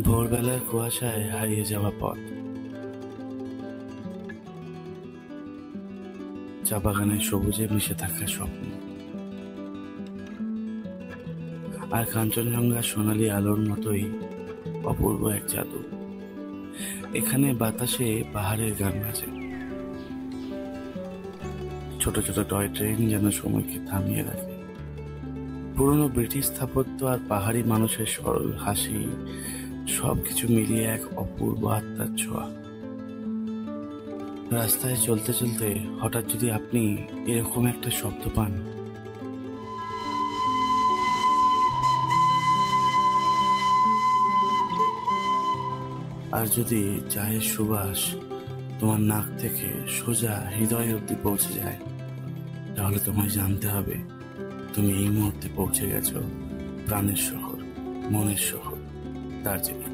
ভোরবেলার কুয়াশায় হারিয়ে যাওয়া পথ, চা বাগানের সবুজে মিশে থাকা স্বপ্ন, আর কাঞ্চনজঙ্ঘা সোনালী আলোর মতোই অপূর্ব এক জাদু। এখানে বাতাসে পাহাড়ের গান বাজে, ছোট ছোট টয় ট্রেন যেন সময়কে থামিয়ে রাখে। পুরনো ব্রিটিশ স্থাপত্য আর পাহাড়ি মানুষের সরল হাসি, সবকিছু মিলিয়ে এক অপূর্ব আত্মার ছোঁয়া। রাস্তায় চলতে চলতে হঠাৎ যদি আপনি এরকম একটা শব্দ পান, আর যদি চায়ের সুবাস তোমার নাক থেকে সোজা হৃদয় অবধি পৌঁছে যায়, তাহলে তোমায় জানতে হবে তুমি এই মুহূর্তে পৌঁছে গেছো প্রাণের শহর, মনের শহর, দার্জিলিং।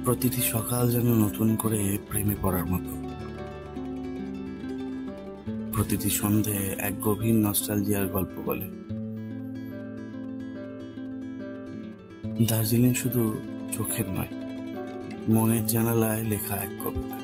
প্রতিটি সকাল যেন নতুন করে প্রেমে পড়ার মতো, প্রতিটি সন্ধে এক গভীর নস্টালজিয়ার গল্প বলে। দার্জিলিং শুধু চোখের নয়, মনের জানালায় লেখা এক কবিতা।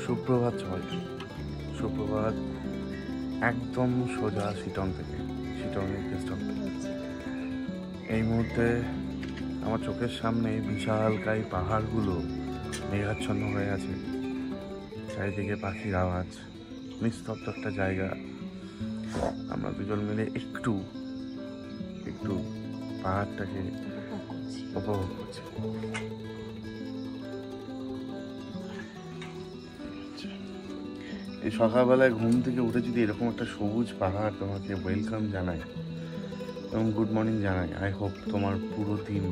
সুপ্রভাত সবাইকে। সুপ্রভাত একদম সোজা শিটংয়ের গেস্ট হাউস থেকে। এই মুহূর্তে আমার চোখের সামনে বিশালকায় পাহাড়গুলো মেঘাচ্ছন্ন হয়ে আছে, চারিদিকে পাখির আওয়াজ, নিস্তব্ধ একটা জায়গা। আমরা দুজন মিলে একটু পাহাড়টাকে উপভোগ করছি। এই সকালবেলায় ঘুম থেকে উঠে যদি এরকম একটা সবুজ পাহাড় তোমাকে ওয়েলকাম জানায় এবং গুড মর্নিং জানায়, আই হোপ তোমার পুরো দিন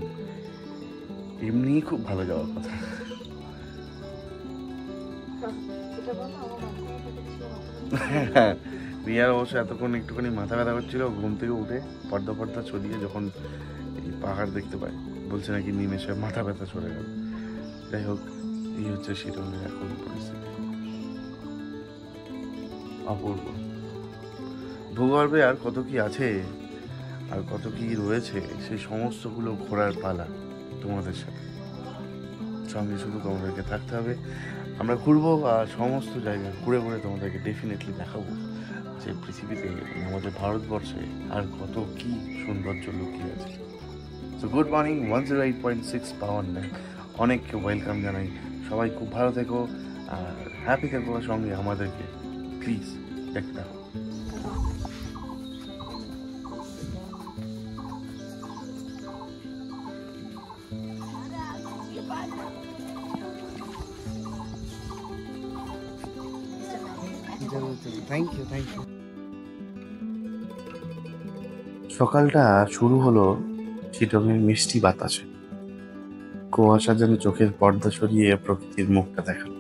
এমনিই খুব ভালো যাওয়ার কথা। রিয়ার অবশ্য এতক্ষণ একটুখানি মাথা ব্যথা করছিল, ঘুম থেকে উঠে পর্দা ছড়িয়ে যখন এই পাহাড় দেখতে পায় বলছে নাকি নিমেষে মাথা ব্যথা চলে গেল। যাই হোক, এই হচ্ছে শিলংয়ের এখন পরিস্থিতি। অপূর্ব ভূগর্ভে আর কত কি আছে, আর কত কি রয়েছে, সেই সমস্তগুলো ঘোরার পালা তোমাদের সাথে। সঙ্গে শুধু তোমাদেরকে থাকতে হবে। আমরা ঘুরবো আর সমস্ত জায়গা ঘুরে ঘুরে তোমাদেরকে ডেফিনেটলি দেখাবো যে পৃথিবীতে, আমাদের ভারতবর্ষে আর কত কি সৌন্দর্য লুকিয়ে আছে। সো গুড মর্নিং, 108.6 পাওয়ার নেয় অনেককে ওয়েলকাম জানাই। সবাই খুব ভালো থেকো আর হ্যাপি থেকো, সঙ্গে আমাদেরকে প্লিজ দেখতে থাকো। Thank you. সকালটা শুরু হলো শিটংয়ের মিষ্টি বাতাসে। কুয়াশা যেন চোখের পর্দা সরিয়ে প্রকৃতির মুখটা দেখালো।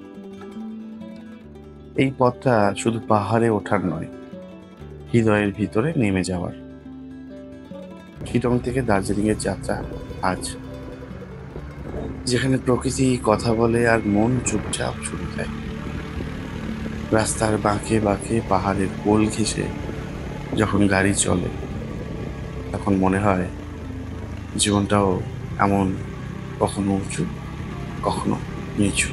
এই পথটা শুধু পাহাড়ে ওঠার নয়, হৃদয়ের ভিতরে নেমে যাওয়ার। শিটং থেকে দার্জিলিং এর যাত্রা আজ, যেখানে প্রকৃতি কথা বলে আর মন চুপচাপ ছুটে যায়। রাস্তার বাঁকে বাঁকে পাহাড়ের কোল ঘেঁষে যখন গাড়ি চলে, তখন মনে হয় জীবনটাও এমন, কখনো উঁচু কখনো নিচু,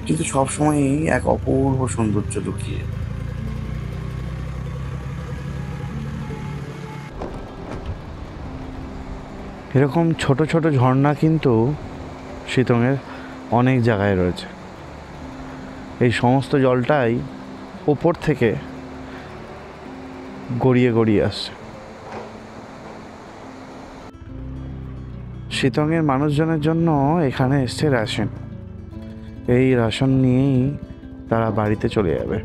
কিন্তু সবসময়ই এক অপূর্ব সৌন্দর্য লুকিয়ে। এরকম ছোট ছোট ঝর্ণা কিন্তু শিটংয়ের অনেক জায়গায় রয়েছে। এই সমস্ত জলটাই ওপর থেকে গড়িয়ে গড়িয়ে আসছে। শিতংয়ের মানুষজনের জন্য এখানে এসছে রেশন। এই রেশন নিয়েই তারা বাড়িতে চলে যাবে।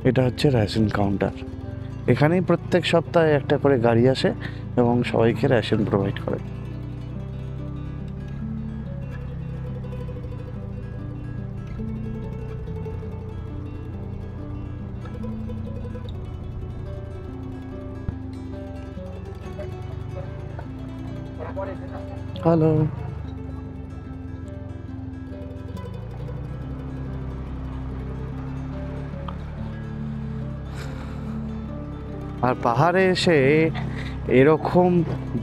এটা হচ্ছে রেশন কাউন্টার। এখানেই প্রত্যেক সপ্তাহে একটা করে গাড়ি আসে এবং সবাইকে রেশন প্রোভাইড করে। হ্যালো। আর পাহাড়ে এসে এরকম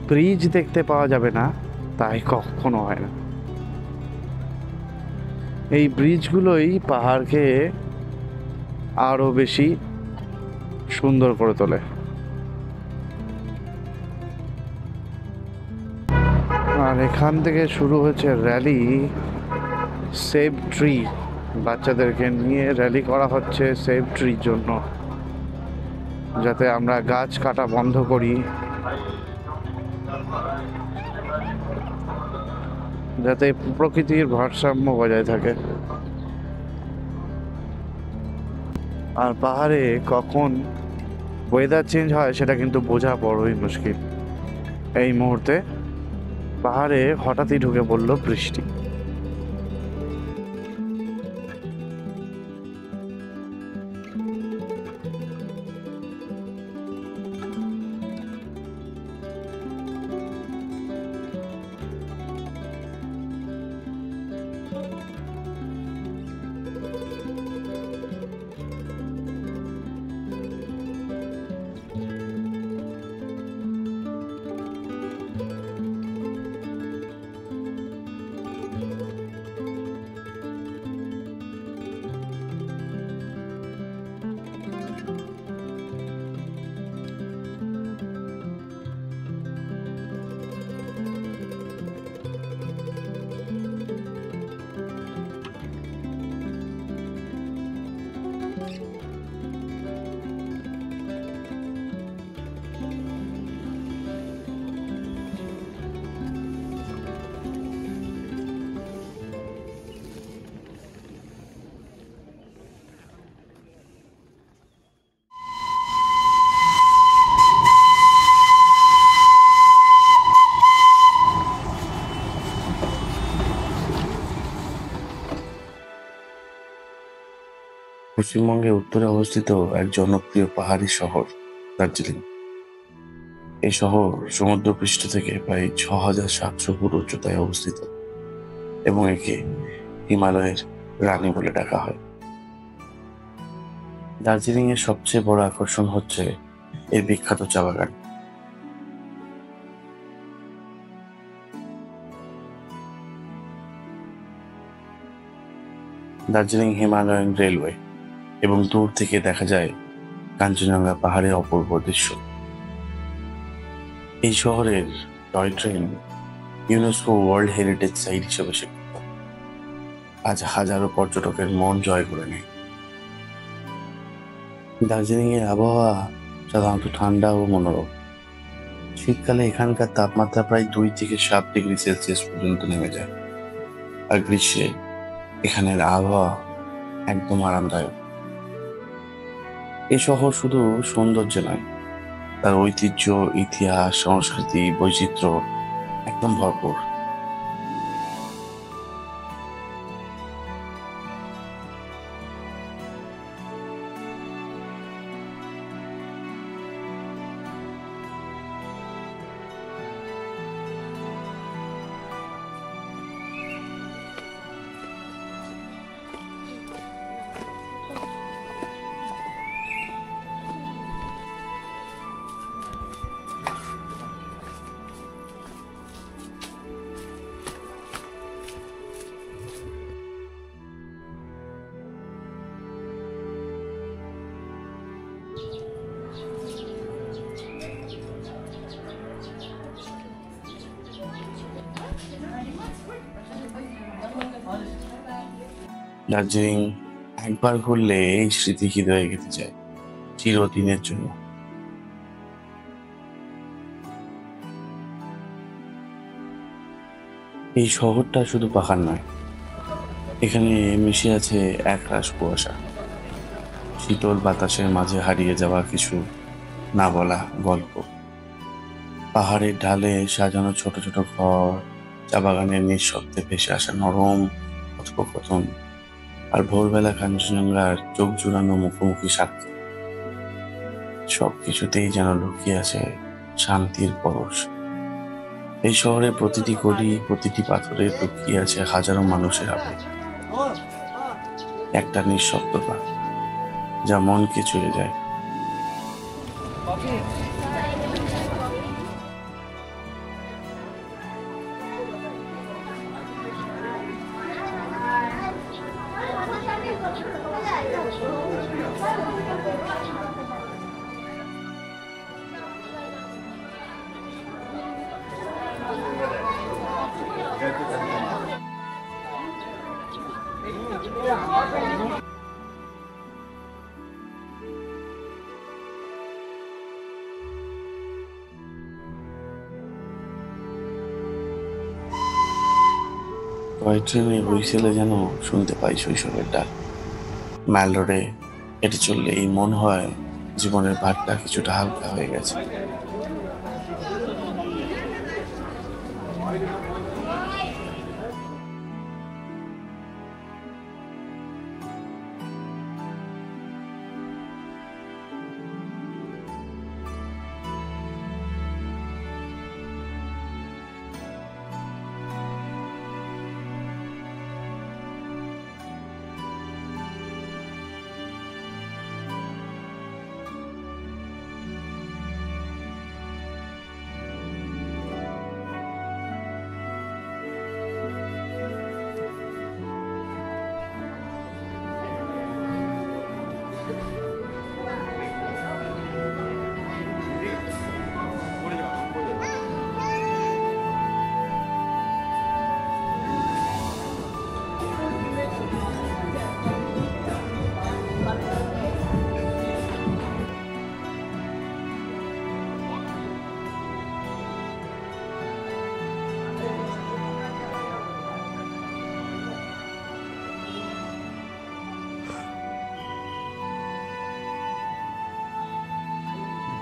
ব্রিজ দেখতে পাওয়া যাবে না, তাই কখনো হয় না। এই ব্রিজগুলোই পাহাড়কে আরো বেশি সুন্দর করে তোলে। আর এখান থেকে শুরু হয়েছে র্যালি সেভ ট্রি। বাচ্চাদেরকে নিয়ে র্যালি করা হচ্ছে সেভ ট্রির জন্য, যাতে আমরা গাছ কাটা বন্ধ করি, যাতে প্রকৃতির ভারসাম্য বজায় থাকে। আর পাহাড়ে কখন ওয়েদার চেঞ্জ হয় সেটা কিন্তু বোঝা বড়ই মুশকিল। এই মুহূর্তে পাহাড়ে হঠাৎই ঢুকে পড়ল বৃষ্টি। পশ্চিমবঙ্গের উত্তরে অবস্থিত এক জনপ্রিয় পাহাড়ি শহর দার্জিলিং। এই শহর সমুদ্রপৃষ্ঠ থেকে প্রায় 6,700 ফুট উচ্চতায় অবস্থিত এবং একে হিমালয়ের রানী বলে ডাকা হয়। দার্জিলিং এর সবচেয়ে বড় আকর্ষণ হচ্ছে এর বিখ্যাত চা বাগান। দার্জিলিং হিমালয়ান রেলওয়ে এবং দূর থেকে দেখা যায় কাঞ্চনজঙ্ঘা পাহাড়ের অপূর্ব দৃশ্য। এই শহরের toy train UNESCO world heritage site হিসেবে স্বীকৃত। আজ হাজারো পর্যটকের মন জয় করে নেয়। দার্জিলিং এর আবহাওয়া সাধারণত ঠান্ডা ও মনোরম। শীতকালে এখানকার তাপমাত্রা প্রায় 2 থেকে 7 ডিগ্রি সেলসিয়াস পর্যন্ত নেমে যায়, আর গ্রীষ্মে এখানের আবহাওয়া একদম আরামদায়ক। এই শহর শুধু সৌন্দর্য নয়, তার ঐতিহ্য, ইতিহাস, সংস্কৃতি, বৈচিত্র্য একদম ভরপুর। দার্জিলিং একবার ঘুরলে এই স্মৃতি হৃদয়ে গেঁথে যায় চিরদিনের জন্য। এই শহরটা শুধু পাহাড় নয়, এখানে মিশে আছে একরাশ কুয়াশা, শীতল বাতাসের মাঝে হারিয়ে যাওয়া কিছু না বলা গল্প, পাহাড়ের ঢালে সাজানো ছোট ছোট ঘর, চা বাগানের নিঃশব্দে ভেসে আসা নরম কথোপকথন, আর ভোরবেলা কাঞ্চনজঙ্ঘার চোখ জুড়ানো মুখোমুখি সাক্ষী। সবকিছুতেই যেন লুকিয়ে আছে শান্তির পরশ। এই শহরের প্রতিটি গলি, প্রতিটি পাথরে লুকিয়ে আছে হাজারো মানুষের আবেগ, একটা নিঃশব্দতা যা মনকে ছুঁয়ে যায়। টয় ট্রেনের হুইসেলে যেন শুনতে পাই শৈশবের ডাক। ম্যাল রোডে হেঁটে চললে এই মন হয় জীবনের ভারটা কিছুটা হালকা হয়ে গেছে।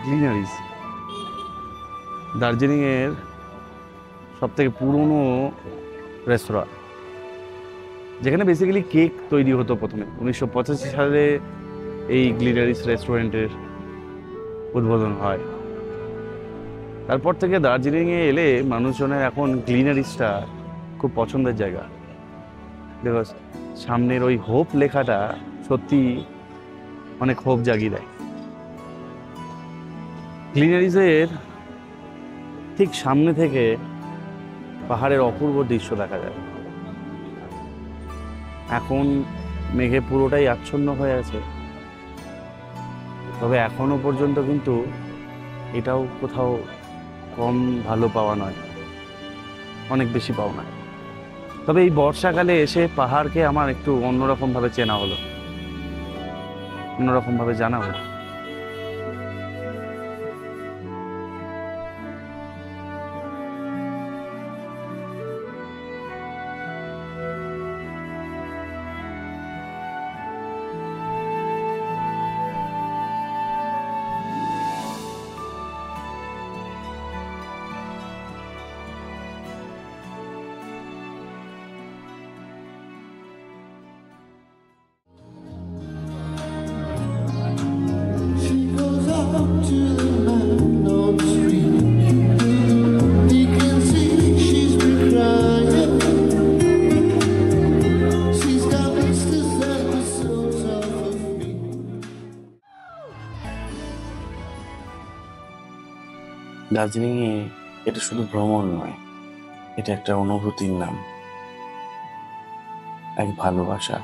গ্লিনারিস দার্জিলিংয়ের সবথেকে পুরনো রেস্তোরাঁ, যেখানে বেসিক্যালি কেক তৈরি হতো প্রথমে 1985 সালে। এই গ্লিনারিস রেস্টুরেন্টের উদ্বোধন হয়। তারপর থেকে দার্জিলিংয়ে এলে মানুষজনের এখন গ্লিনারিসটা খুব পছন্দের জায়গা। বিকজ সামনের ওই হোপ লেখাটা সত্যি অনেক হোপ জাগিয়ে দেয়। গ্লিনারিসের ঠিক সামনে থেকে পাহাড়ের অপূর্ব দৃশ্য দেখা যায়। এখন মেঘে পুরোটাই আচ্ছন্ন হয়ে আছে, তবে এখনো পর্যন্ত কিন্তু এটাও কোথাও কম ভালো পাওয়া নয়, অনেক বেশি পাওয়া নয়। তবে এই বর্ষাকালে এসে পাহাড়কে আমার একটু অন্যরকমভাবে চেনা হলো, অন্যরকমভাবে জানা হলো। দার্জিলিংয়ে এটা শুধু ভ্রমণ নয়, এটা একটা অনুভূতির নাম, এক ভালোবাসা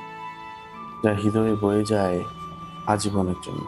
যা হৃদয়ে বয়ে যায় আজীবনের জন্য।